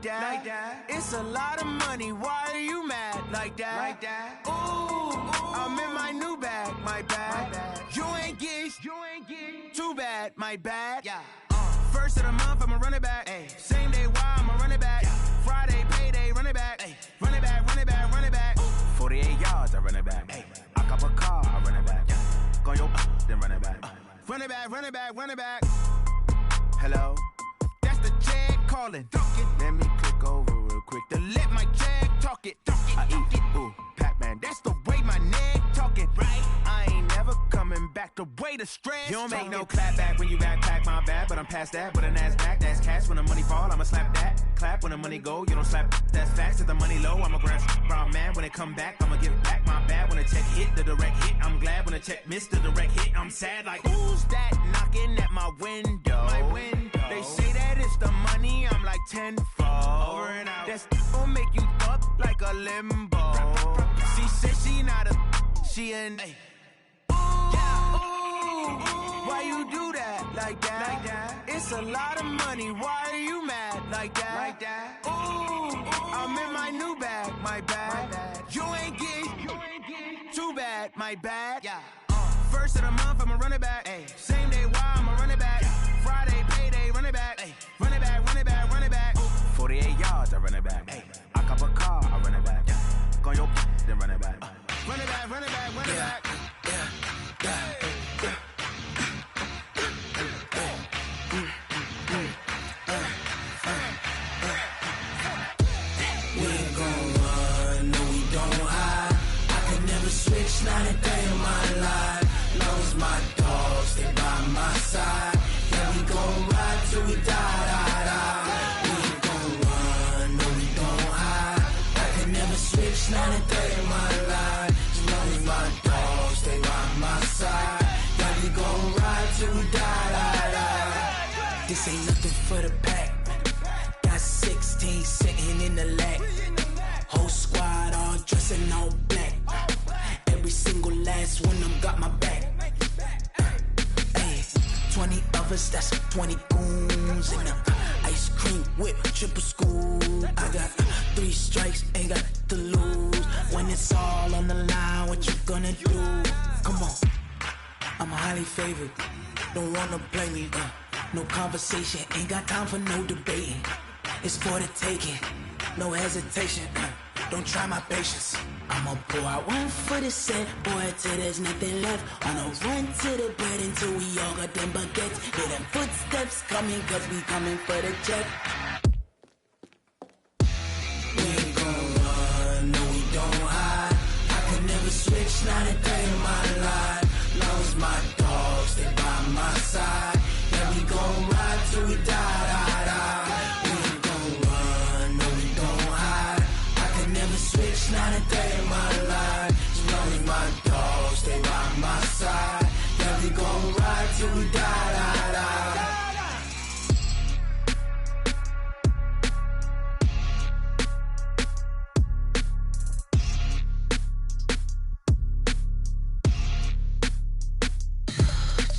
that. It's a lot of money, why are you mad like that? Ooh, I'm in my new bag, my bad. You ain't get too bad, my bad. First of the month, I'ma run it back. Same day, why I'ma run it back. Friday, payday, run it back. Run it back, run it back, run it back. 48 yards, I run it back. I cop a car, I run it back. Go your then run it back. Run it back, run it back, run it back. Hello, that's the check calling. Let me click over real quick to let my check talk it. I eat it, ooh, Pac-Man, that's the way my neck talking. Right, I ain't never coming back the way the stress. You don't make no clap back when you backpack, my bad, but I'm past that. With a NASDAQ, that's cash. When the money fall, I'ma slap that. Clap when the money go, you don't slap. That's facts. If the money low, I'ma grab brown man. When it come back, I'ma give back my bad. When the check hit, the direct hit, I'm glad. When the check missed the direct hit, I'm sad. Like, who's that knocking at my window? They say that it's the money, I'm like tenfold. Over and out. That's gon' make you up like a limbo. She said she not a, she an. Why you do that like that? It's a lot of money, why are you mad like that? Ooh, I'm in my new bag, my bad. You ain't get too bad, my bad. First of the month, I'ma run it back. Same day, why I'ma run it back. Friday, payday, run it back. Run it back, run it back, run it back. 48 yards, I run it back. I cop a car, I run it back. Go your then run it back. Run it back, run it back, run it back. Switch, not a day in my life. Long as my dogs, they by my side. Yeah, we gon' ride till we die. We ain't gon' run, no, we gon' hide. I can never switch, not a day in my life. As long as my dogs, they by my side. Yeah, we gon' ride till we die. This ain't nothing for the pack. Got 16 sitting in the lag. Whole squad all dressing all black. Every single last one of them got my back. 20 of us, that's 20 goons. And ice cream whip, triple school. I got 3 strikes, ain't got to lose. When it's all on the line, what you gonna do? Come on, I'm highly favored. Don't wanna play me, no conversation, ain't got time for no debating. It's for the taking, no hesitation. Don't try my patience. I'ma pour out one for the set, boy, till there's nothing left. On a run to the bread until we all got them baguettes. Hear them footsteps coming, cause we coming for the check. We ain't gon' run, no, we don't hide. I could never switch, not a day in my life. Long as my dogs, they by my side. Yeah, we gon' ride till we die. We ain't gon' run, no, we don't hide. I could never switch, not a day in my life. As long as my dogs, they by my side. Yeah, we gon' ride till we die.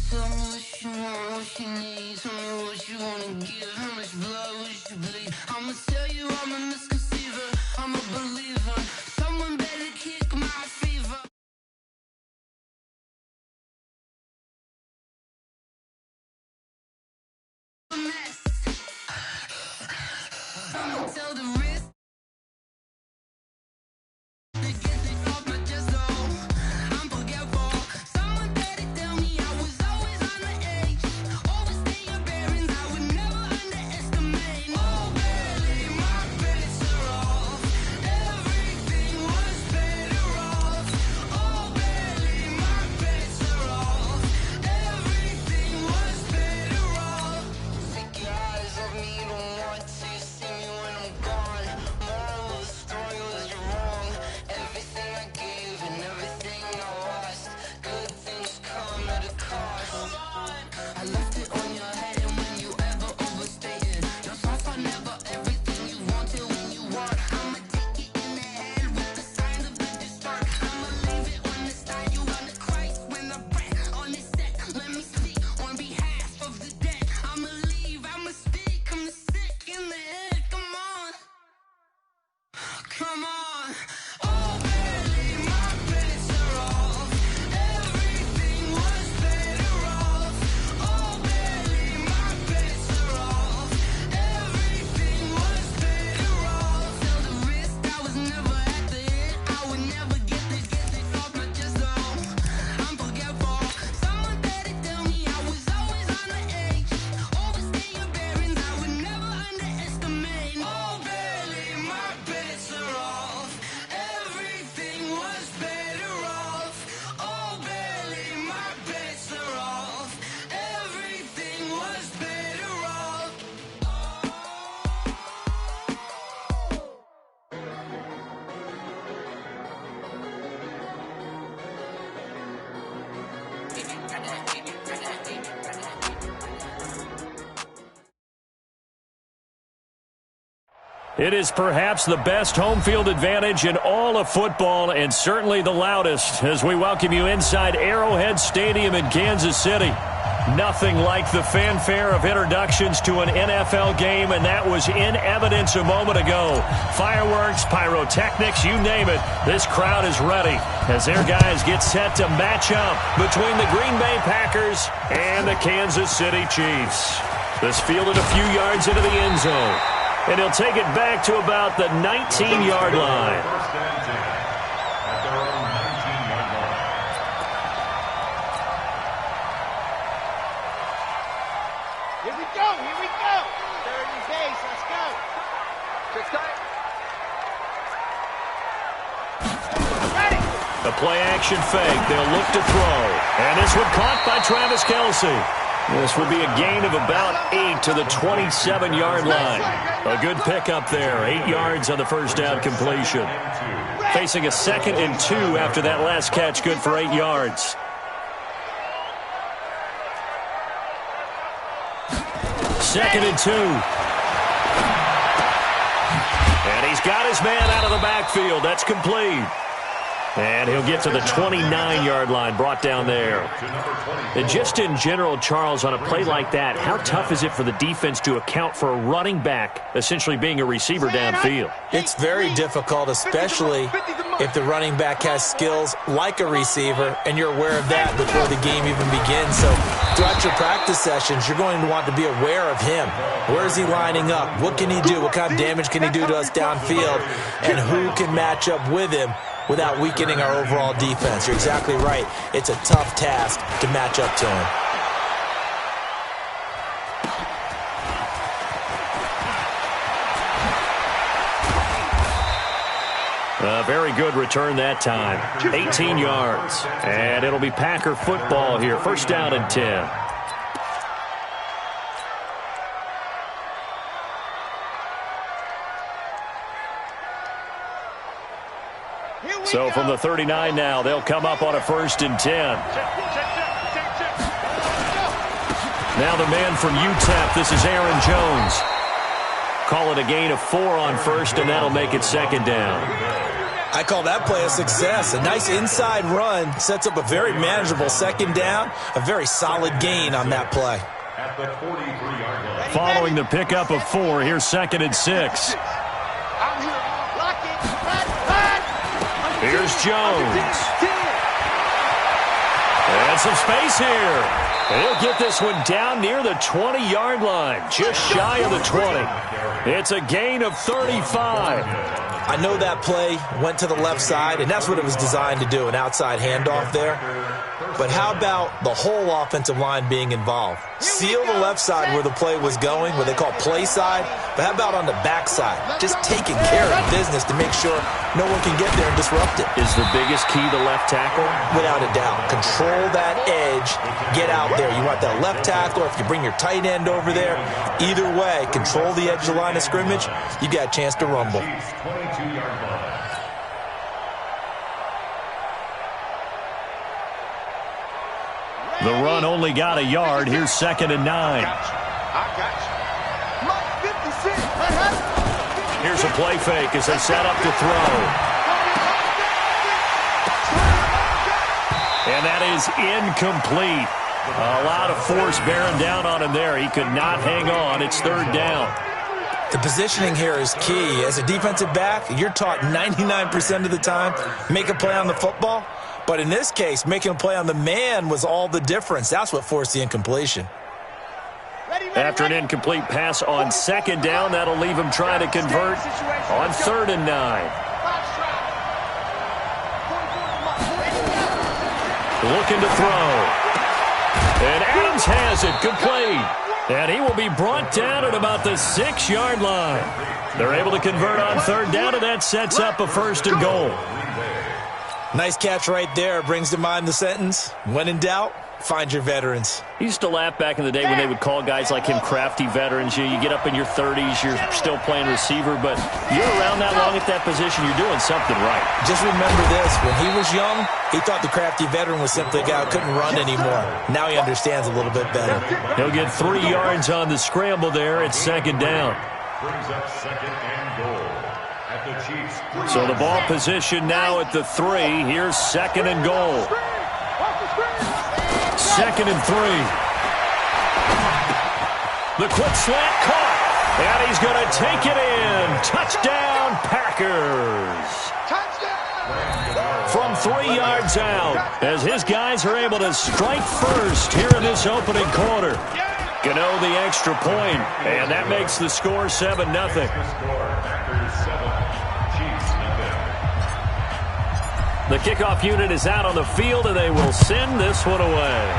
Tell me what you want, what you need. Tell me what you wanna give. How much blood would you bleed? I'ma tell you I'm a misconceiver. I'm a believer. Someone better kick my fever. A mess. I'ma tell the risk. I'm forgetful. Someone better tell me I was always on the edge. Always It is perhaps the best home field advantage in all of football, and certainly the loudest, as we welcome you inside Arrowhead Stadium in Kansas City. Nothing like the fanfare of introductions to an NFL game, and that was in evidence a moment ago. Fireworks, pyrotechnics, you name it. This crowd is ready as their guys get set to match up between the Green Bay Packers and the Kansas City Chiefs. This fielded a few yards into the end zone. And he'll take it back to about the 19-yard line. Here we go. Third and base, let's go. Ready. The play-action fake. They'll look to throw. And this one caught by Travis Kelce. This would be a gain of about 8 to the 27-yard line. A good pickup there. 8 yards on the first down completion. Facing a 2nd and 2 after that last catch. Good for 8 yards. Second and 2. And he's got his man out of the backfield. That's complete. And he'll get to the 29-yard line, brought down there. And just in general, Charles, on a play like that, how tough is it for the defense to account for a running back essentially being a receiver downfield? It's very difficult, especially if the running back has skills like a receiver, and you're aware of that before the game even begins. So throughout your practice sessions, you're going to want to be aware of him. Where is he lining up? What can he do? What kind of damage can he do to us downfield? And who can match up with him without weakening our overall defense? You're exactly right. It's a tough task to match up to him. A very good return that time. 18 yards. And it'll be Packer football here. First down and 10. So from the 39 now, they'll come up on a 1st and 10. Now the man from UTEP, this is Aaron Jones. Call it a gain of 4 on 1st, and that'll make it 2nd down. I call that play a success. A nice inside run sets up a very manageable 2nd down. A very solid gain on that play. Following the pickup of 4, here's 2nd and 6. Here's Jones. And some space here. He'll get this one down near the 20-yard line, just shy of the 20. It's a gain of 35. I know that play went to the left side, and that's what it was designed to do, an outside handoff there. But how about the whole offensive line being involved? Seal the left side where the play was going, what they call play side, but how about on the back side? Just taking care of business to make sure no one can get there and disrupt it. Is the biggest key the left tackle? Without a doubt. Control that edge, get out there. You want that left tackle, if you bring your tight end over there, either way, control the edge of the line of scrimmage, you got a chance to rumble. The run only got a yard. Here's 2nd and 9. Here's a play fake as they set up to throw. And that is incomplete. A lot of force bearing down on him there. He could not hang on. It's 3rd down. The positioning here is key. As a defensive back, you're taught 99% of the time, make a play on the football. But in this case, making a play on the man was all the difference. That's what forced the incompletion. After an incomplete pass on 2nd down, that'll leave him trying to convert on 3rd and 9. Looking to throw. And Adams has it complete. And he will be brought down at about the 6-yard line. They're able to convert on 3rd down, and that sets up a 1st and goal. Nice catch right there. Brings to mind the sentence, when in doubt, find your veterans. I used to laugh back in the day when they would call guys like him crafty veterans. You get up in your 30s, you're still playing receiver, but you're around that long at that position, you're doing something right. Just remember this, when he was young, he thought the crafty veteran was simply a guy who couldn't run anymore. Now he understands a little bit better. He'll get 3 yards on the scramble there. It's 2nd down. Brings up 2nd and So the ball position now at the 3. Here's 2nd and goal. 2nd and 3. The quick slant caught. And he's going to take it in. Touchdown, Packers. From 3 yards out, as his guys are able to strike first here in this opening quarter. Gano the extra point, and that makes the score 7-0. The kickoff unit is out on the field, and they will send this one away.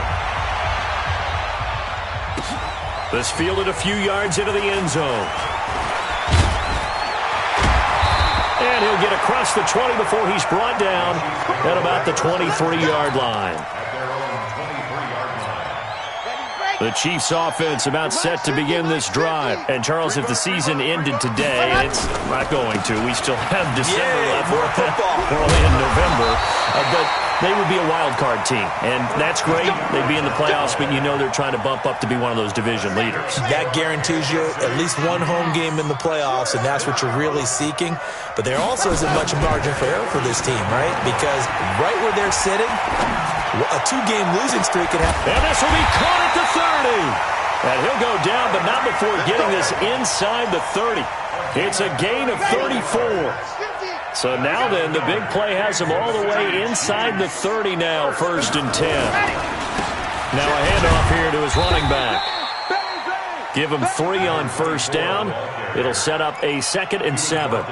This fielded a few yards into the end zone. And he'll get across the 20 before he's brought down at about the 23-yard line. The Chiefs' offense about set to begin this drive. And, Charles, if the season ended today, it's not going to. We still have December left. We're only in November. But they would be a wild card team. And that's great. They'd be in the playoffs, but you know they're trying to bump up to be one of those division leaders. That guarantees you at least one home game in the playoffs, and that's what you're really seeking. But there also isn't much margin for error for this team, right? Because right where they're sitting, a 2-game losing streak can happen. And this will be caught at the 30. And he'll go down, but not before getting this inside the 30. It's a gain of 34. So now then, the big play has him all the way inside the 30 now, 1st and 10. Now a handoff here to his running back. Give him 3 on 1st down. It'll set up a 2nd and 7.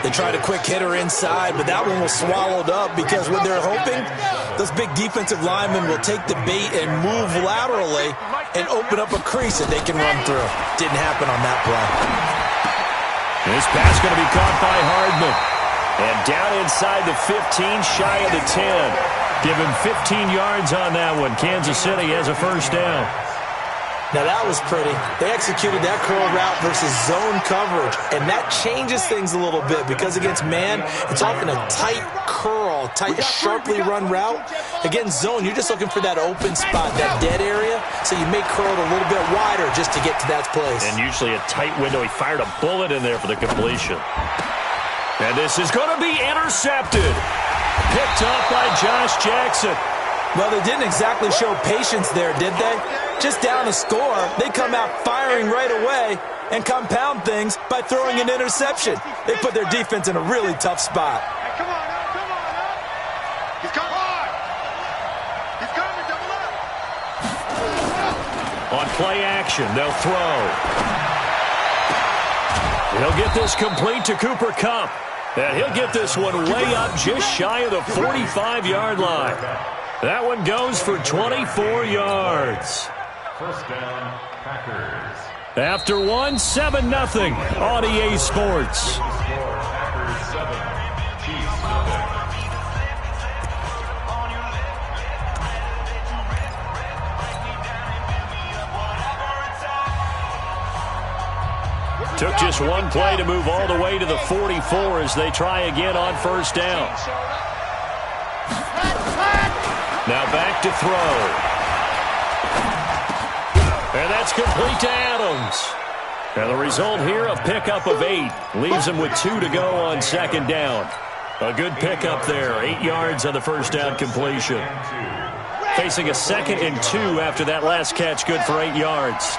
They tried a quick hitter inside, but that one was swallowed up because what they're hoping, those big defensive linemen will take the bait and move laterally and open up a crease that they can run through. Didn't happen on that play. This pass going to be caught by Hardman. And down inside the 15, shy of the 10. Give him 15 yards on that one. Kansas City has a 1st down. Now that was pretty. They executed that curl route versus zone coverage, and that changes things a little bit because against man, it's often a tight curl, tight, sharply run route. Against zone, you're just looking for that open spot, that dead area, so you may curl it a little bit wider just to get to that place. And usually a tight window. He fired a bullet in there for the completion. And this is going to be intercepted. Picked up by Josh Jackson. Well, they didn't exactly show patience there, did they? Just down a score, they come out firing right away and compound things by throwing an interception. They put their defense in a really tough spot. Hey, come on up, come on up. He's coming hard. He's coming, double up. On play action, they'll throw. He'll get this complete to Cooper Kupp. And he'll get this one way up just shy of the 45-yard line. That one goes for 24 yards. 1st down, Packers. After 1, 7-0 on EA Sports. Packers 7, Chiefs 7. Took just one play to move all the way to the 44 as they try again on 1st down. Now back to throw. And that's complete to Adams. And the result here, a pickup of 8. Leaves him with 2 to go on 2nd down. A good pickup there. 8 yards on the 1st down completion. Facing a 2nd and 2 after that last catch, good for 8 yards.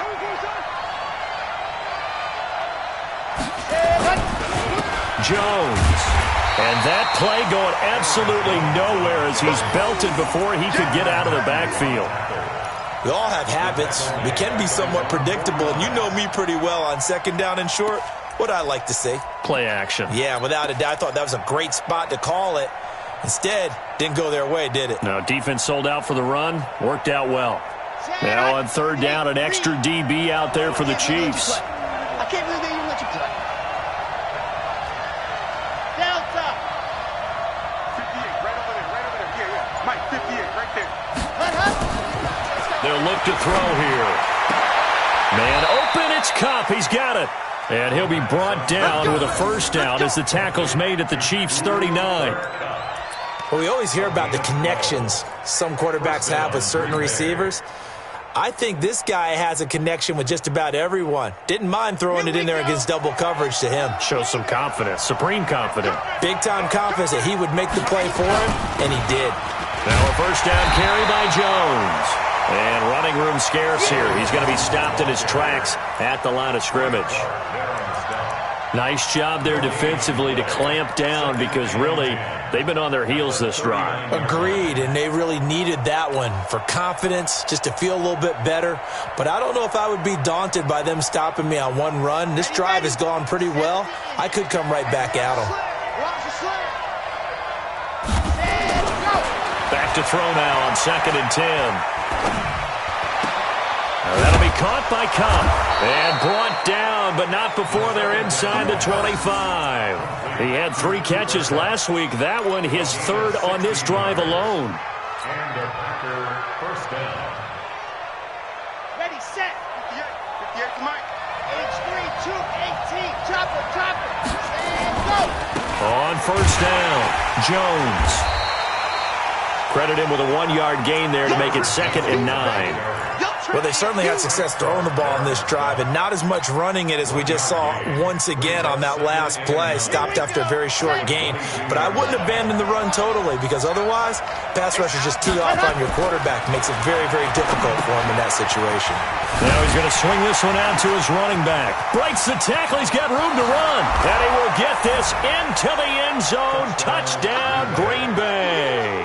Jones. And that play going absolutely nowhere as he's belted before he could get out of the backfield. We all have habits. We can be somewhat predictable, and you know me pretty well on 2nd down and short. What I like to see. Play action. Yeah, without a doubt. I thought that was a great spot to call it. Instead, didn't go their way, did it? No, defense sold out for the run. Worked out well. Now on 3rd down, an extra DB out there for the Chiefs. I can't believe they even let you play. Delta. 58, right over there. Yeah. Mike, 58, right there. They'll look to throw here. Man open, it's Kupp. He's got it. And he'll be brought down with a 1st down as the tackle's made at the Chiefs' 39. Well, we always hear about the connections some quarterbacks have with certain receivers. I think this guy has a connection with just about everyone. Didn't mind throwing it in there against double coverage to him. Shows some confidence, supreme confidence. Big-time confidence that he would make the play for him, and he did. Now a first down carry by Jones. And running room scarce here. He's going to be stopped in his tracks at the line of scrimmage. Nice job there defensively to clamp down because really they've been on their heels this drive. Agreed, and they really needed that one for confidence, just to feel a little bit better. But I don't know if I would be daunted by them stopping me on one run. This drive has gone pretty well. I could come right back at them. Back to throw now on 2nd and 10. That'll be caught by Cup and brought down, but not before they're inside the 25. He had 3 catches last week. That one his 3rd on this drive alone. And a Packer first down. Ready, set. 58, come on. H3, 2, 18. Chopper, chopper. And go. On first down, Jones. Credit him with a 1-yard gain there to make it 2nd and 9. Well, they certainly had success throwing the ball in this drive, and not as much running it as we just saw once again on that last play. Stopped after a very short gain. But I wouldn't abandon the run totally, because otherwise, pass rushers just tee off on your quarterback. Makes it very, very difficult for him in that situation. Now he's going to swing this one out to his running back. Breaks the tackle. He's got room to run. And he will get this into the end zone. Touchdown, Green Bay.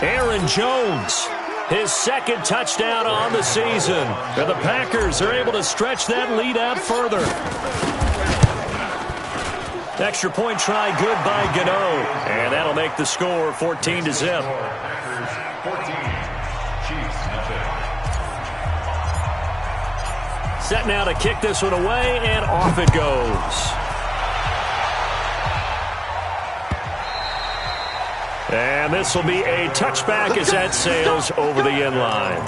Aaron Jones, his 2nd touchdown on the season. And the Packers are able to stretch that lead out further. Extra point try good by Gano. And that'll make the score 14-0. Packers 14, Chiefs nothing. Set now to kick this one away, and off it goes. And this will be a touchback as that sails over the end line.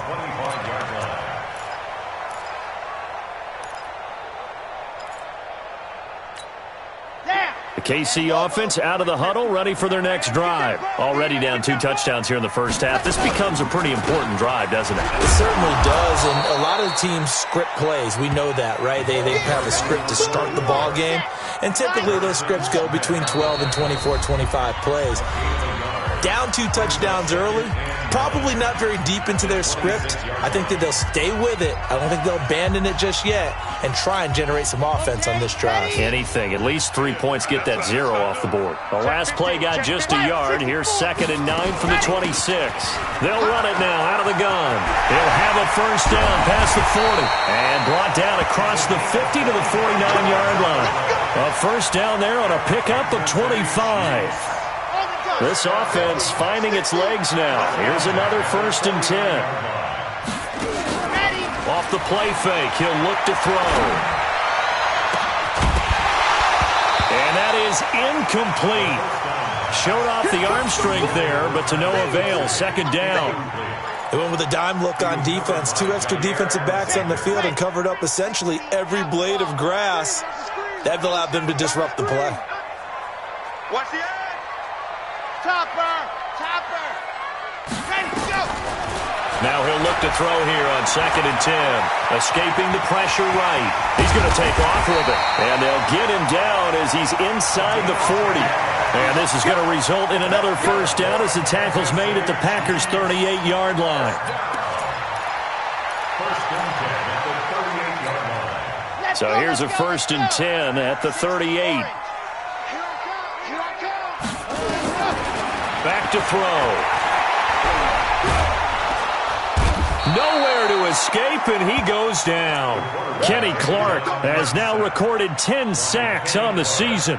The KC offense out of the huddle, ready for their next drive. Already down 2 touchdowns here in the first half. This becomes a pretty important drive, doesn't it? It certainly does, and a lot of teams script plays. We know that, right? They have a script to start the ball game, and typically those scripts go between 12 and 24, 25 plays. Down 2 touchdowns early, probably not very deep into their script. I think that they'll stay with it. I don't think they'll abandon it just yet and try and generate some offense on this drive. Anything. At least 3 points get that 0 off the board. The last play got just a yard. Here's 2nd and 9 from the 26. They'll run it now out of the gun. They'll have a first down past the 40 and brought down across the 50 to the 49-yard line. A first down there on a pickup of 25. This offense finding its legs now. Here's another 1st and 10. Off the play fake, he'll look to throw. And that is incomplete. Showed off the arm strength there, but to no avail. 2nd down. They went with a dime look on defense. 2 extra defensive backs on the field and covered up essentially every blade of grass. That allowed them to disrupt the play. Watch the edge. Chopper, chopper. Ready, go. Now he'll look to throw here on 2nd and 10. Escaping the pressure right. He's going to take off with it. And they'll get him down as he's inside the 40. And this is going to result in another first down as the tackle's made at the Packers' 38-yard line. First and 10 at the 38-yard line. So here's a 1st and 10 at the 38. Back to throw. Nowhere to escape, and he goes down. Kenny Clark has now recorded 10 sacks on the season.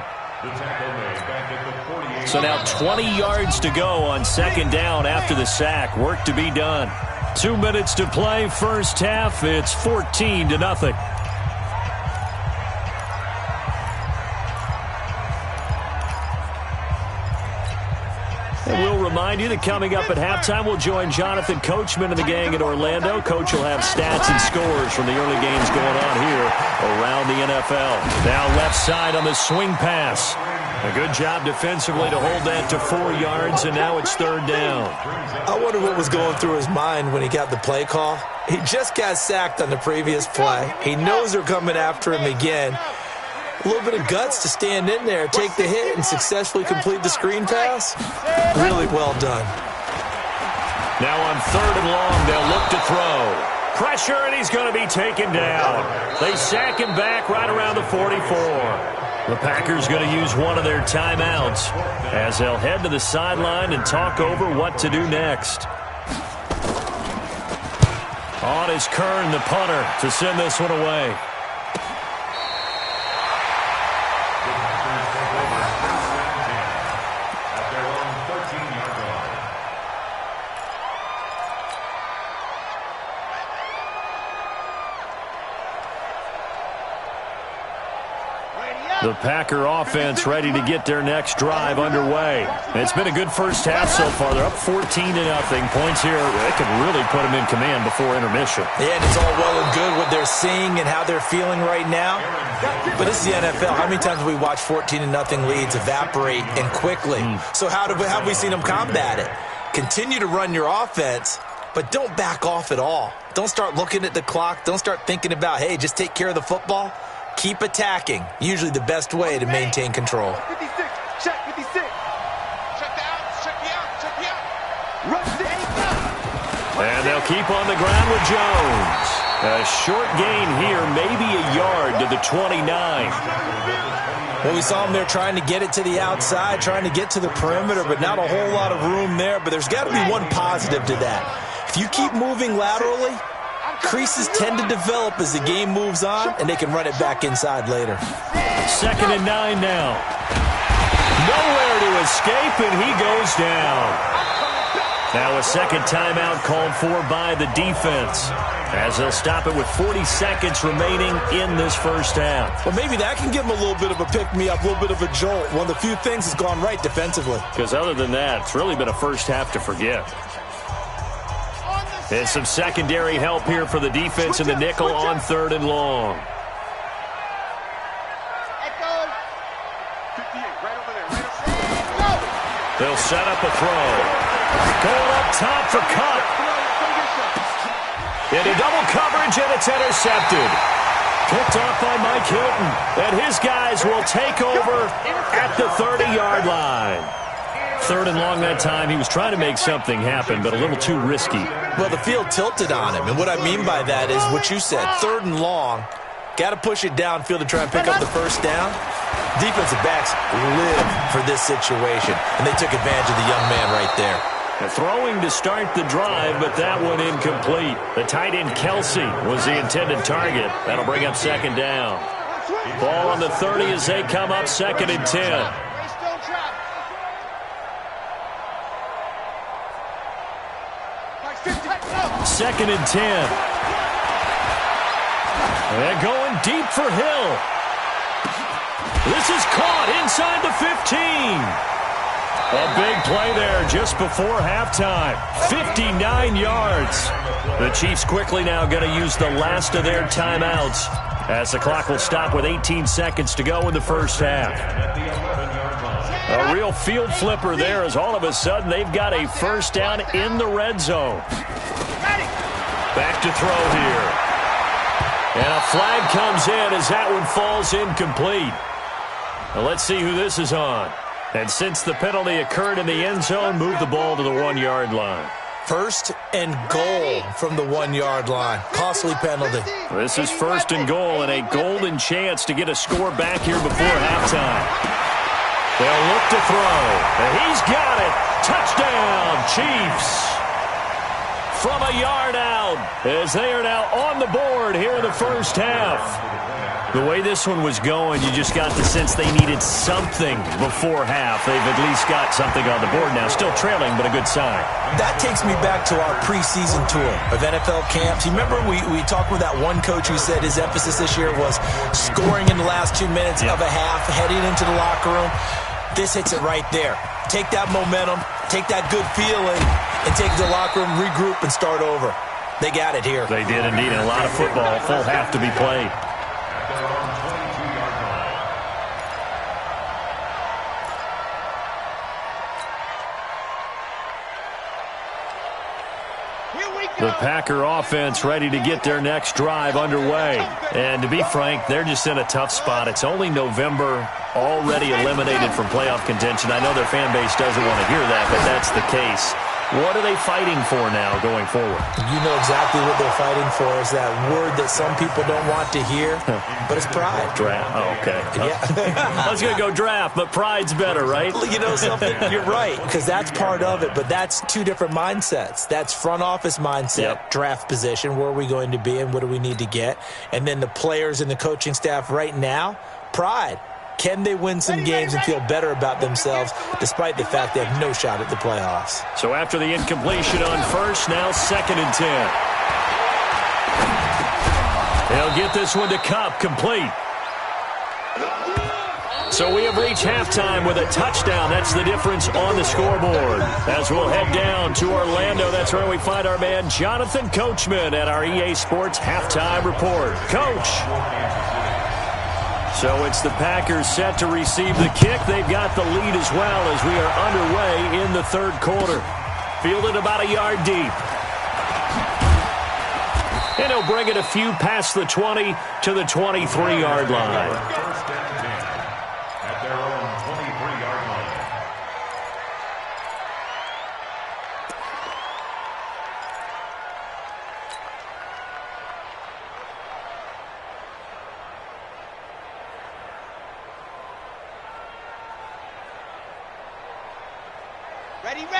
So now 20 yards to go on 2nd down after the sack. Work to be done. 2 minutes to play, first half. It's 14-0. And we'll remind you that coming up at halftime, we'll join Jonathan Coachman and the gang in Orlando. Coach will have stats and scores from the early games going on here around the NFL. Now left side on the swing pass. A good job defensively to hold that to 4 yards, and now it's 3rd down. I wonder what was going through his mind when he got the play call. He just got sacked on the previous play. He knows they're coming after him again. A little bit of guts to stand in there, take the hit, and successfully complete the screen pass. Really well done. Now on 3rd and long, they'll look to throw. Pressure, and he's going to be taken down. They sack him back right around the 44. The Packers going to use one of their timeouts as they'll head to the sideline and talk over what to do next. On is Kern, the punter, to send this one away. The Packer offense ready to get their next drive underway. It's been a good first half so far. They're up 14-0. Points here, they could really put them in command before intermission. Yeah, and it's all well and good what they're seeing and how they're feeling right now. But this is the NFL. How many times have we watched 14-0 leads evaporate and quickly? So how have we seen them combat it? Continue to run your offense, but don't back off at all. Don't start looking at the clock. Don't start thinking about, hey, just take care of the football. Keep attacking. Usually the best way to maintain control. 56. Check 56. Check the out. Check the out. Check the out. Run 6. And they'll keep on the ground with Jones. A short gain here, maybe a yard to the 29. Well, we saw him there trying to get it to the outside, trying to get to the perimeter, but not a whole lot of room there. But there's got to be one positive to that. If you keep moving laterally, creases tend to develop as the game moves on, and they can run it back inside later. 2nd and 9 now. Nowhere to escape, and he goes down. Now a second timeout called for by the defense, as they'll stop it with 40 seconds remaining in this first half. Well, maybe that can give them a little bit of a pick-me-up, a little bit of a jolt. One of the few things has gone right defensively. Because other than that, it's really been a first half to forget. There's some secondary help here for the defense in the nickel on 3rd and long. 58, right over there. Right over there. They'll set up a throw. Going up top for Cup. Into double coverage, and it's intercepted. Picked off by Mike Hilton. And his guys will take over at the 30-yard line. 3rd and long that time. He was trying to make something happen, but a little too risky. Well, the field tilted on him, and what I mean by that is what you said. 3rd and long, got to push it downfield to try and pick up the first down. Defensive backs live for this situation, and they took advantage of the young man right there. Throwing to start the drive, but that one incomplete. The tight end Kelsey was the intended target. That'll bring up 2nd down. Ball on the 30 as they come up 2nd and 10. 2nd and 10. They're going deep for Hill. This is caught inside the 15. A big play there just before halftime. 59 yards. The Chiefs quickly now going to use the last of their timeouts as the clock will stop with 18 seconds to go in the first half. A real field flipper there as all of a sudden they've got a first down in the red zone. Back to throw here. And a flag comes in as that one falls incomplete. Now let's see who this is on. And since the penalty occurred in the end zone, move the ball to the 1-yard line. 1st and goal from the 1-yard line. Costly penalty. This is 1st and goal and a golden chance to get a score back here before halftime. They'll look to throw. And he's got it. Touchdown, Chiefs. From a yard out as they are now on the board here in the first half. The way this one was going, you just got the sense they needed something before half. They've at least got something on the board now. Still trailing, but a good sign. That takes me back to our preseason tour of NFL camps. You remember we talked with that one coach who said his emphasis this year was scoring in the last 2 minutes of a half, heading into the locker room. This hits it right there. Take that momentum, take that good feeling, and take the locker room, regroup, and start over. They got it here. They did indeed, and a lot of football, full half to be played. The Packer offense ready to get their next drive underway. And to be frank, they're just in a tough spot. It's only November, already eliminated from playoff contention. I know their fan base doesn't want to hear that, but that's the case. What are they fighting for now going forward? You know exactly what they're fighting for. Is that word that some people don't want to hear, but it's pride. Draft. Oh, okay. Yeah. I was going to go draft, but pride's better, right? You know something? You're right, because that's part of it, but that's two different mindsets. That's front office mindset, draft position, where are we going to be and what do we need to get? And then the players and the coaching staff right now, pride. Can they win some games and feel better about themselves despite the fact they have no shot at the playoffs? So after the incompletion on first, now 2nd and 10. They'll get this one to Kupp, complete. So we have reached halftime with a touchdown. That's the difference on the scoreboard. As we'll head down to Orlando, that's where we find our man Jonathan Coachman at our EA Sports Halftime Report. Coach. So it's the Packers set to receive the kick. They've got the lead as well as we are underway in the third quarter. Fielded about a yard deep. And he'll bring it a few past the 20 to the 23-yard line. First and 10 at their own 23-yard line.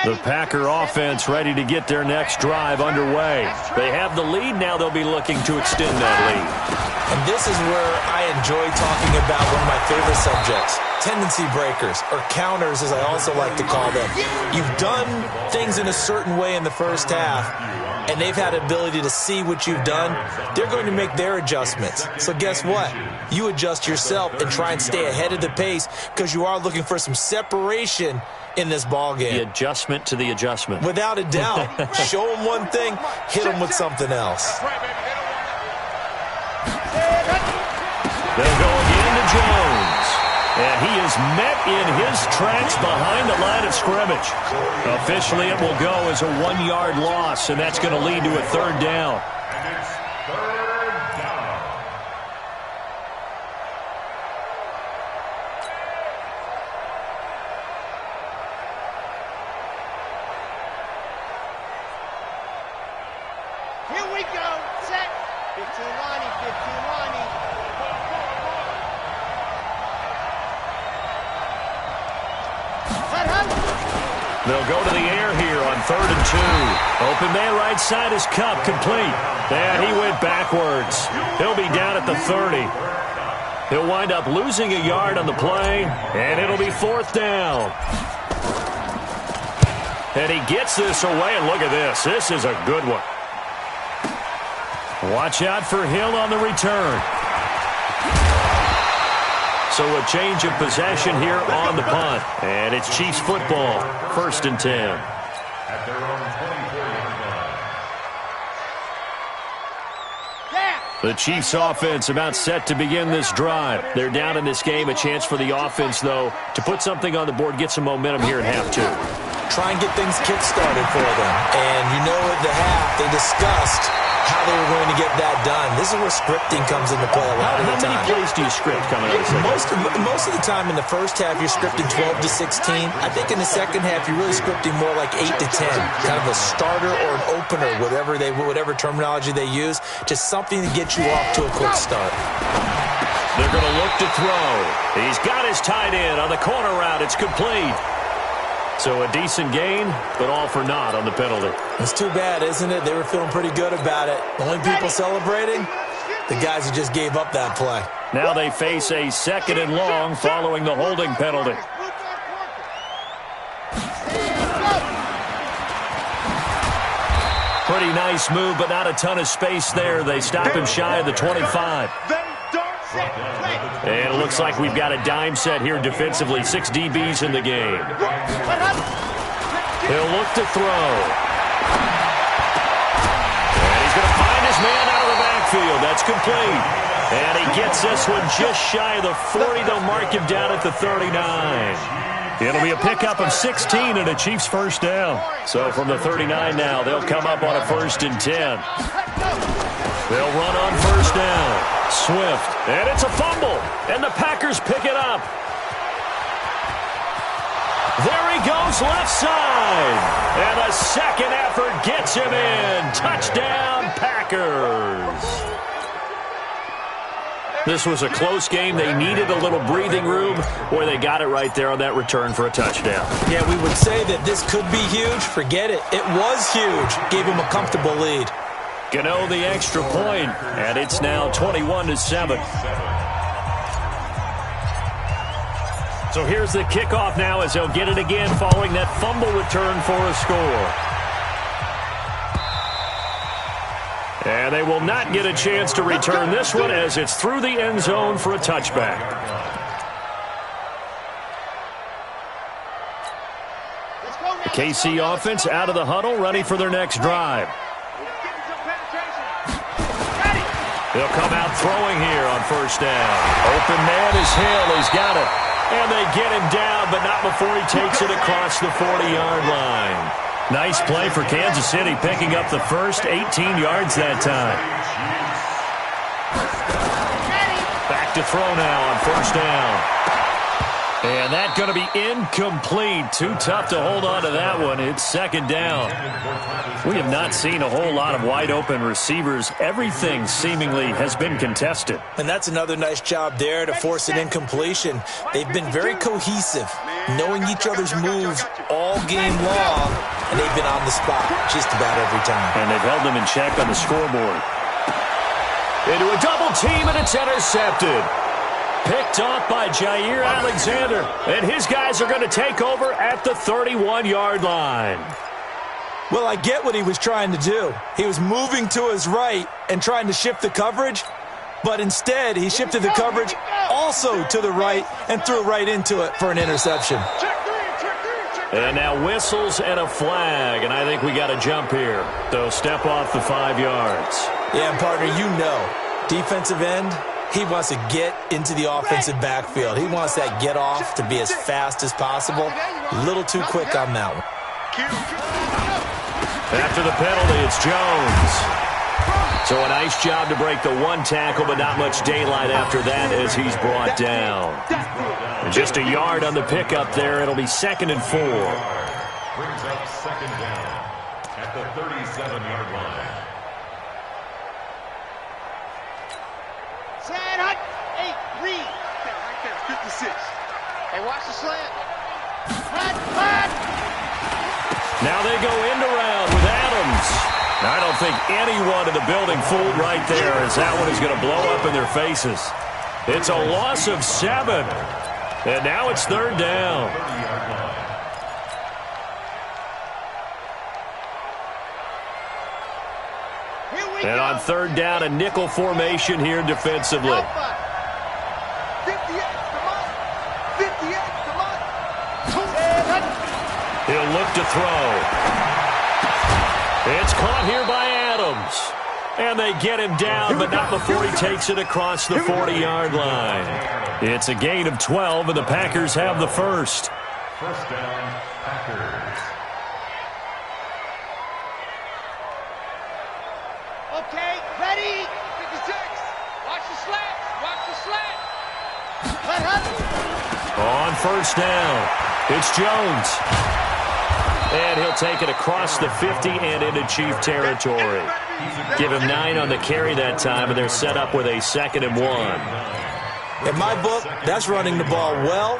The Packer offense ready to get their next drive underway. They have the lead. Now they'll be looking to extend that lead. And this is where I enjoy talking about one of my favorite subjects, tendency breakers, or counters as I also like to call them. You've done things in a certain way in the first half, and they've had ability to see what you've done. They're going to make their adjustments. So guess what? You adjust yourself and try and stay ahead of the pace because you are looking for some separation in this ball game. The adjustment to the adjustment. Without a doubt. Show them one thing, hit them with something else. They'll go again to Jones. And he is met in his tracks behind the line of scrimmage. Officially, it will go as a 1-yard loss, and that's going to lead to a third down. And it's third down. Here we go. Set. 15 Lonnie, 15 Lonnie. They'll go to the air here on 3rd and 2. Open man right side is Kupp, complete. And he went backwards. He'll be down at the 30. He'll wind up losing a yard on the play, and it'll be 4th down. And he gets this away, and look at this. This is a good one. Watch out for Hill on the return. So a change of possession here on the punt. And it's Chiefs football, 1st and 10. At their own 24-yard line. The Chiefs offense about set to begin this drive. They're down in this game. A chance for the offense, though, to put something on the board, get some momentum here in half 2. Try and get things kick-started for them. And you know at the half, they discussed how they were going to get that done. This is where scripting comes into play a lot of the time. How many plays do you script coming out of the second? Most of the time in the first half, you're scripting 12 to 16. I think in the second half, you're really scripting more like 8 to 10. Kind of a starter or an opener, whatever terminology they use. Just something to get you off to a quick start. They're going to look to throw. He's got his tight end on the corner route. It's complete. So a decent gain, but all for naught on the penalty. It's too bad, isn't it? They were feeling pretty good about it. The only people celebrating, the guys who just gave up that play. Now they face a 2nd and long following the holding penalty. Pretty nice move, but not a ton of space there. They stop him shy of the 25. And it looks like we've got a dime set here defensively. 6 DBs in the game. He'll look to throw. And he's going to find his man out of the backfield. That's complete. And he gets this one just shy of the 40. They'll mark him down at the 39. It'll be a pickup of 16 and a Chiefs first down. So from the 39 now, they'll come up on a 1st and 10. They'll run on 1st down. Swift, and it's a fumble, and the Packers pick it up. There he goes left side, and a second effort gets him in. Touchdown, Packers. This was a close game. They needed a little breathing room, where they got it right there on that return for a touchdown. Yeah, we would say that this could be huge. Forget it. It was huge. Gave him a comfortable lead. Gano the extra point, and it's now 21-7. So here's the kickoff now as they'll get it again following that fumble return for a score. And they will not get a chance to return this one as it's through the end zone for a touchback. The KC offense out of the huddle, ready for their next drive. They'll come out throwing here on 1st down. Open man is Hill. He's got it. And they get him down, but not before he takes it across the 40-yard line. Nice play for Kansas City, picking up the first 18 yards that time. Back to throw now on 1st down. And that's going to be incomplete. Too tough to hold on to that one. It's 2nd down. We have not seen a whole lot of wide-open receivers. Everything seemingly has been contested. And that's another nice job there to force an incompletion. They've been very cohesive, knowing each other's moves all game long, and they've been on the spot just about every time. And they've held them in check on the scoreboard. Into a double team, and it's intercepted. Picked off by Jair Alexander, and his guys are going to take over at the 31-yard line. Well, I get what he was trying to do. He was moving to his right and trying to shift the coverage, but instead he shifted the coverage also to the right and threw right into it for an interception. And now whistles and a flag, and I think we got a jump here. They'll step off the 5 yards. Yeah, partner, you know, defensive end, he wants to get into the offensive backfield. He wants that get off to be as fast as possible. A little too quick on that one. After the penalty, it's Jones. So a nice job to break the one tackle, but not much daylight after that as he's brought down. And just a yard on the pickup there. It'll be 2nd and 4. Brings up 2nd down at the 37-yard line. Sad hut. Hey, Reed. Right there, 56. Hey, watch the slant. Flat. Now they go end around with Adams. I don't think anyone in the building fooled right there as that one is going to blow up in their faces. It's a loss of 7. And now it's 3rd down. And on 3rd down, a nickel formation here defensively. 58, come on. 58, come on. He'll look to throw. It's caught here by Adams. And they get him down, but not before he takes it across the 40-yard line. It's a gain of 12, and the Packers have the first. 1st down, Packers. Okay, ready. 56. Watch the slant. On 1st down, it's Jones. And he'll take it across the 50 and into Chief territory. Give him 9 on the carry that time, and they're set up with a 2nd and 1. In my book, that's running the ball well,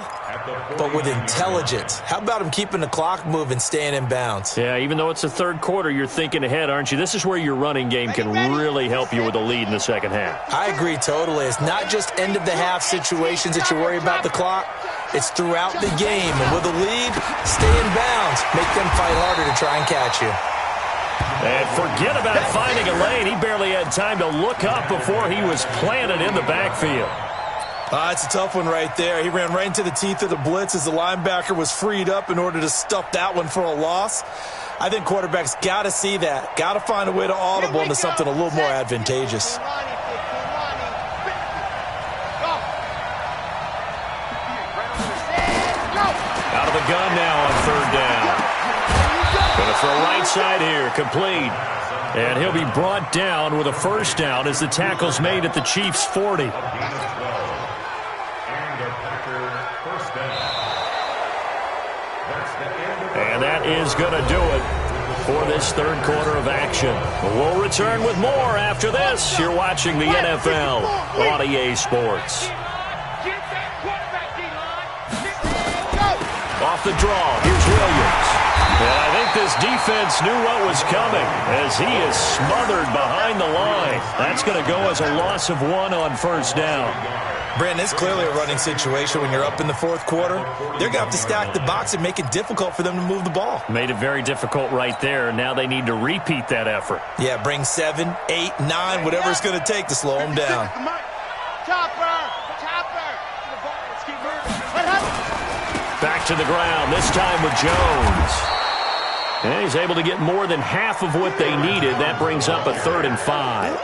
but with intelligence. How about him keeping the clock moving, staying in bounds? Yeah, even though it's the 3rd quarter, you're thinking ahead, aren't you? This is where your running game can really help you with a lead in the 2nd half. I agree totally. It's not just end-of-the-half situations that you worry about the clock. It's throughout the game. And with a lead, stay in bounds. Make them fight harder to try and catch you. And forget about finding a lane. He barely had time to look up before he was planted in the backfield. It's a tough one right there. He ran right into the teeth of the blitz as the linebacker was freed up in order to stuff that one for a loss. I think quarterbacks got to see that. Got to find a way to audible into something a little more advantageous. Out of the gun now on third down. Going to throw right side here, complete. And he'll be brought down with a first down as the tackle's made at the Chiefs' 40. And that is going to do it for this third quarter of action. We'll return with more after this. You're watching the NFL on EA Sports. Off the draw, here's Williams. And I think this defense knew what was coming as he is smothered behind the line. That's going to go as a loss of 1 on first down. Brandon, it's clearly a running situation when you're up in the fourth quarter. They're going to have to stack the box and make it difficult for them to move the ball. Made it very difficult right there. Now they need to repeat that effort. Yeah, bring 7, 8, 9, whatever it's going to take to slow them down. Back to the ground, this time with Jones. And he's able to get more than half of what they needed. That brings up a 3rd and 5.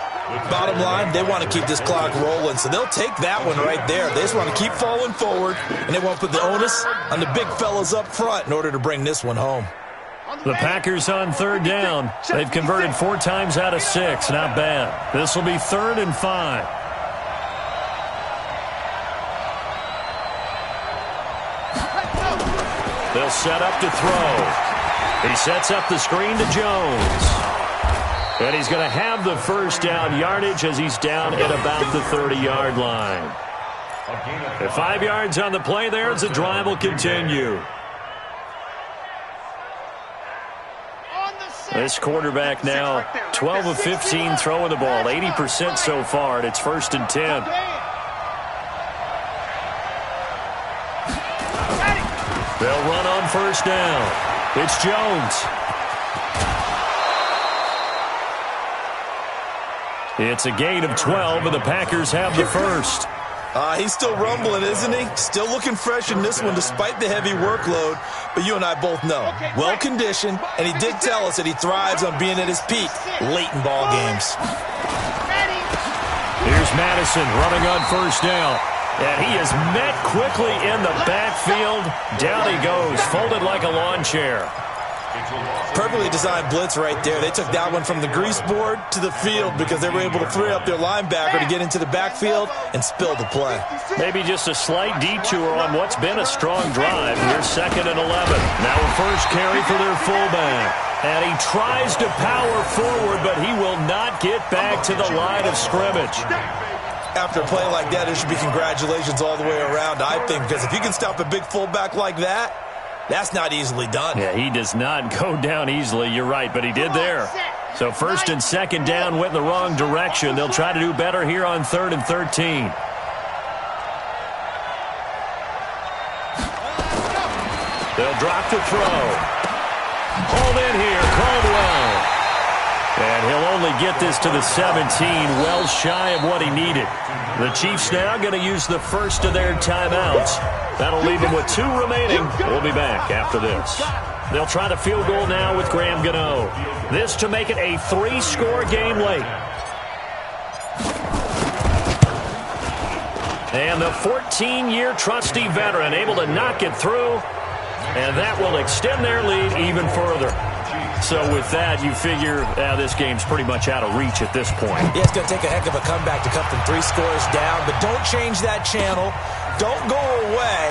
Bottom line, they want to keep this clock rolling, so they'll take that one right there. They just want to keep falling forward, and they won't put the onus on the big fellas up front in order to bring this one home. The Packers on third down. They've converted 4 times out of 6. Not bad. This will be 3rd and 5. They'll set up to throw. He sets up the screen to Jones. And he's going to have the first down yardage as he's down at about the 30-yard line. At 5 yards on the play there as the drive will continue. This quarterback now 12 of 15 throwing the ball, 80% so far, and it's 1st and 10. They'll run on first down. It's Jones. It's a gain of 12, and the Packers have the first. He's still rumbling, isn't he? Still looking fresh in this one despite the heavy workload. But you and I both know, well-conditioned, and he did tell us that he thrives on being at his peak late in ball games. Here's Madison running on first down. And he is met quickly in the backfield. Down he goes, folded like a lawn chair. Perfectly designed blitz right there. They took that one from the grease board to the field because they were able to free up their linebacker to get into the backfield and spill the play. Maybe just a slight detour on what's been a strong drive. Here's 2nd and 11. Now a first carry for their fullback. And he tries to power forward, but he will not get back to the line of scrimmage. After a play like that, there should be congratulations all the way around, I think, because if you can stop a big fullback like that, that's not easily done. Yeah, he does not go down easily. You're right, but he did there. So 1st and 2nd down went in the wrong direction. They'll try to do better here on 3rd and 13. They'll drop to throw. Hold in here, Caldwell. And he'll only get this to the 17, well shy of what he needed. The Chiefs now going to use the first of their timeouts. That'll leave them with 2 remaining. We'll be back after this. They'll try the field goal now with Graham Gano. This to make it a 3-score game late. And the 14-year trusty veteran able to knock it through. And that will extend their lead even further. So with that, you figure this game's pretty much out of reach at this point. Yeah, it's going to take a heck of a comeback to cut them 3 scores down, but don't change that channel. Don't go away.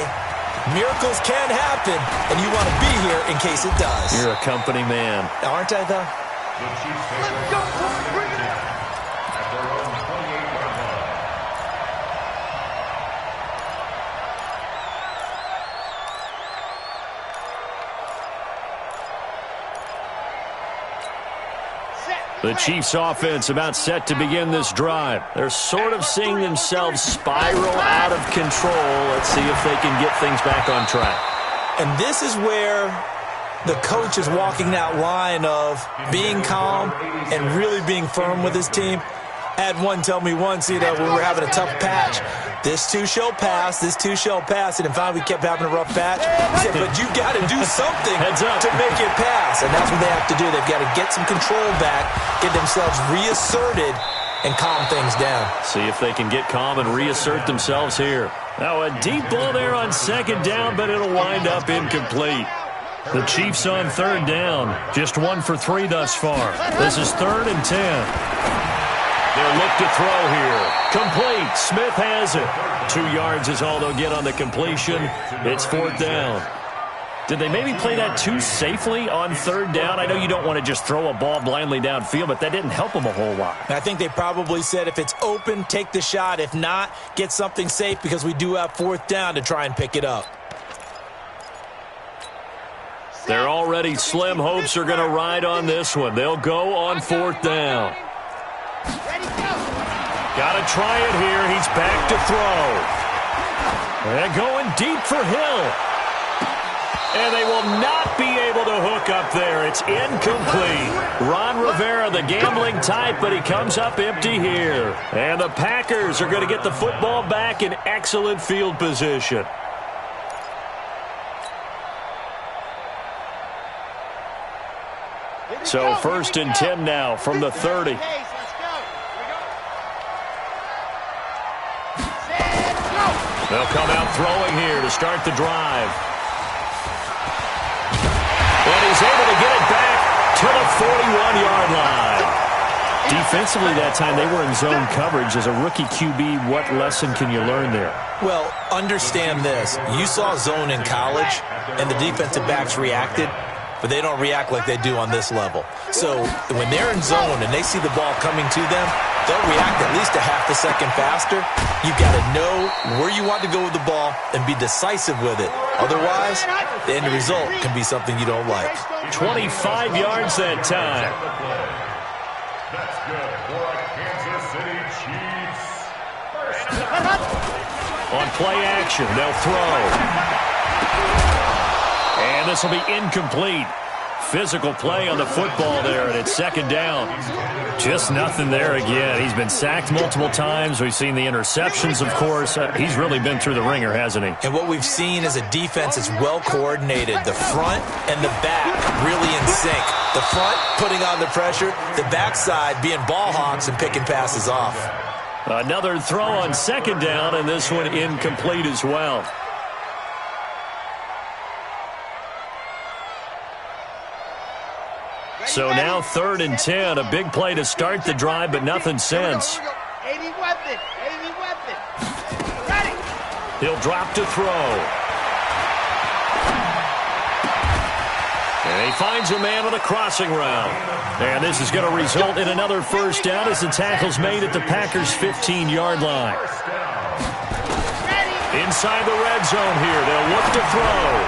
Miracles can happen, and you want to be here in case it does. You're a company man. Aren't I, though? Let's go, bring it up. The Chiefs offense about set to begin this drive. They're sort of seeing themselves spiral out of control. Let's see if they can get things back on track. And this is where the coach is walking that line of being calm and really being firm with his team. I had one tell me once, we were having a tough patch. This too shall pass, this too shall pass. And in fact, we kept having a rough patch. He said, but you got to do something to make it pass. And that's what they have to do. They've got to get some control back, get themselves reasserted, and calm things down. See if they can get calm and reassert themselves here. Now a deep ball there on second down, but it'll wind up incomplete. The Chiefs on third down. Just 1 for 3 thus far. This is 3rd and 10. They'll look to throw here. Complete. Smith has it. 2 yards is all they'll get on the completion. It's 4th down. Did they maybe play that too safely on third down? I know you don't want to just throw a ball blindly downfield, but that didn't help them a whole lot. I think they probably said if it's open, take the shot. If not, get something safe because we do have 4th down to try and pick it up. Their already slim hopes are going to ride on this one. They'll go on 4th down. Got to try it here. He's back to throw. And going deep for Hill. And they will not be able to hook up there. It's incomplete. Ron Rivera, the gambling type, but he comes up empty here. And the Packers are going to get the football back in excellent field position. So 1st and 10 now from the 30. They'll come out throwing here to start the drive. And he's able to get it back to the 41-yard line. Defensively that time, they were in zone coverage. As a rookie QB, what lesson can you learn there? Well, understand this. You saw zone in college, and the defensive backs reacted, but they don't react like they do on this level. So when they're in zone and they see the ball coming to them, they'll react at least a half a second faster. You've got to know where you want to go with the ball and be decisive with it. Otherwise, the end result can be something you don't like. 25 yards that time. That's good for a Kansas City Chiefs. On play action, they'll throw. And this will be incomplete. Physical play on the football there, and it's 2nd down. Just nothing there again. He's been sacked multiple times. We've seen the interceptions, of course. He's really been through the ringer, hasn't he? And what we've seen is a defense that's well coordinated. The front and the back really in sync. The front putting on the pressure, the backside being ball hawks and picking passes off. Another throw on 2nd down, and this one incomplete as well. So now 3rd and 10, a big play to start the drive, but nothing since. He'll drop to throw. And he finds a man on a crossing route. And this is going to result in another 1st down as the tackle's made at the Packers' 15-yard line. Inside the red zone here, they'll look to throw.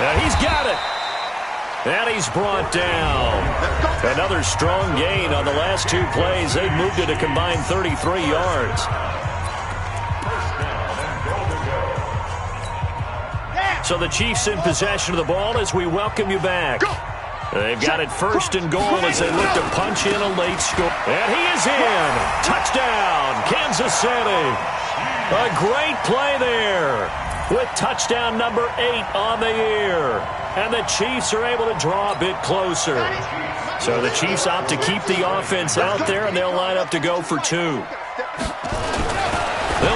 And he's got it. And he's brought down. Another strong gain on the last 2 plays. They've moved it a combined 33 yards. So the Chiefs in possession of the ball as we welcome you back. They've got it 1st and goal as they look to punch in a late score. And he is in. Touchdown, Kansas City. A great play there with touchdown number 8 on the year. And the Chiefs are able to draw a bit closer. So the Chiefs opt to keep the offense out there, and they'll line up to go for 2. They'll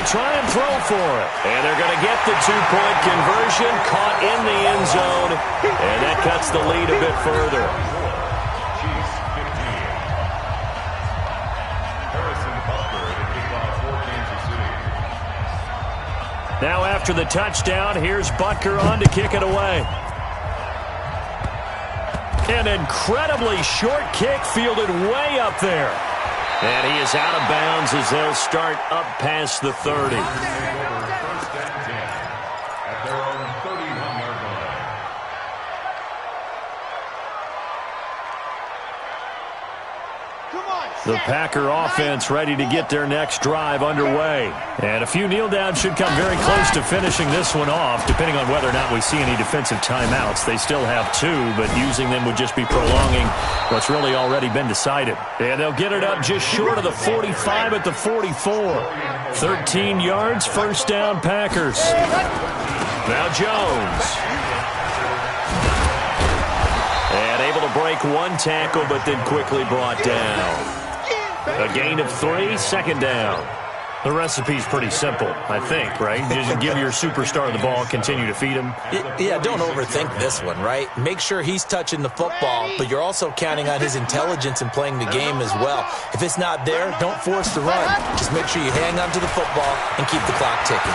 try and throw for it. And they're going to get the 2-point conversion, caught in the end zone. And that cuts the lead a bit further. Chiefs 15. Harrison Butker to kick off for Kansas City. Now after the touchdown, here's Butker on to kick it away. An incredibly short kick fielded way up there. And he is out of bounds as they'll start up past the 30. 1st and 10 at their own 31-yard line. The Packer offense ready to get their next drive underway. And a few kneel downs should come very close to finishing this one off, depending on whether or not we see any defensive timeouts. They still have 2, but using them would just be prolonging what's really already been decided. And they'll get it up just short of the 45 at the 44. 13 yards, 1st down, Packers. Now Jones. And able to break 1 tackle, but then quickly brought down. A gain of 3, 2nd down. The recipe's pretty simple, I think, right? Just give your superstar the ball, continue to feed him. Yeah, don't overthink this one, right? Make sure he's touching the football, but you're also counting on his intelligence in playing the game as well. If it's not there, don't force the run. Just make sure you hang on to the football and keep the clock ticking.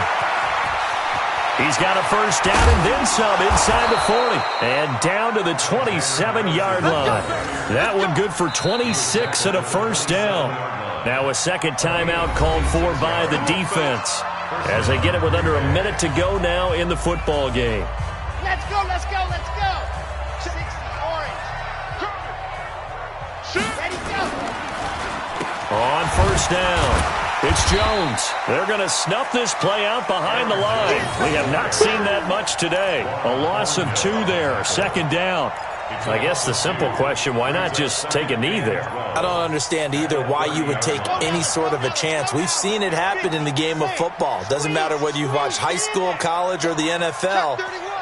He's got a first down and then some inside the 40. And down to the 27-yard line. That one good for 26 and a first down. Now a second timeout called for by the defense as they get it with under a minute to go now in the football game. Let's go, let's go, let's go. 60 orange. Ready, go. On first down, it's Jones. They're going to snuff this play out behind the line. We have not seen that much today. A loss of 2 there, second down. I guess the simple question, why not just take a knee there? I don't understand either why you would take any sort of a chance. We've seen it happen in the game of football. Doesn't matter whether you've watched high school, college, or the NFL.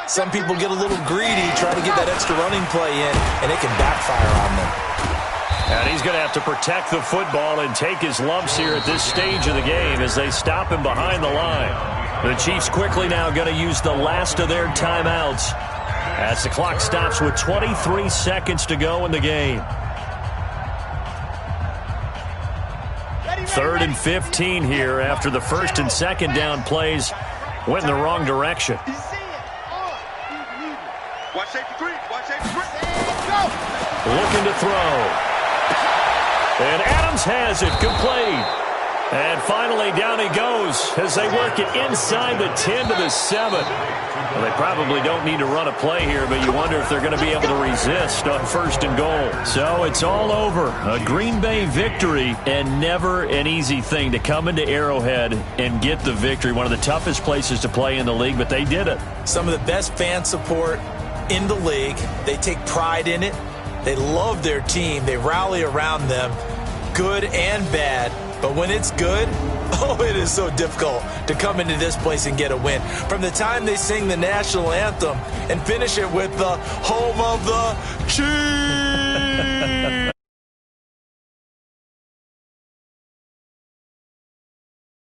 Some people get a little greedy trying to get that extra running play in, and it can backfire on them. And he's going to have to protect the football and take his lumps here at this stage of the game as they stop him behind the line. The Chiefs quickly now going to use the last of their timeouts as the clock stops with 23 seconds to go in the game. 3rd and 15 here after the first and second down plays went in the wrong direction. Looking to throw. And Adams has it complete. And finally down he goes as they work it inside the 10 to the 7. Well, they probably don't need to run a play here, but you wonder if they're going to be able to resist on 1st and goal. So it's all over. A Green Bay victory, and never an easy thing to come into Arrowhead and get the victory. One of the toughest places to play in the league, but they did it. Some of the best fan support in the league. They take pride in it. They love their team. They rally around them, good and bad. But when it's good, oh, it is so difficult to come into this place and get a win. From the time they sing the national anthem and finish it with the home of the Chiefs.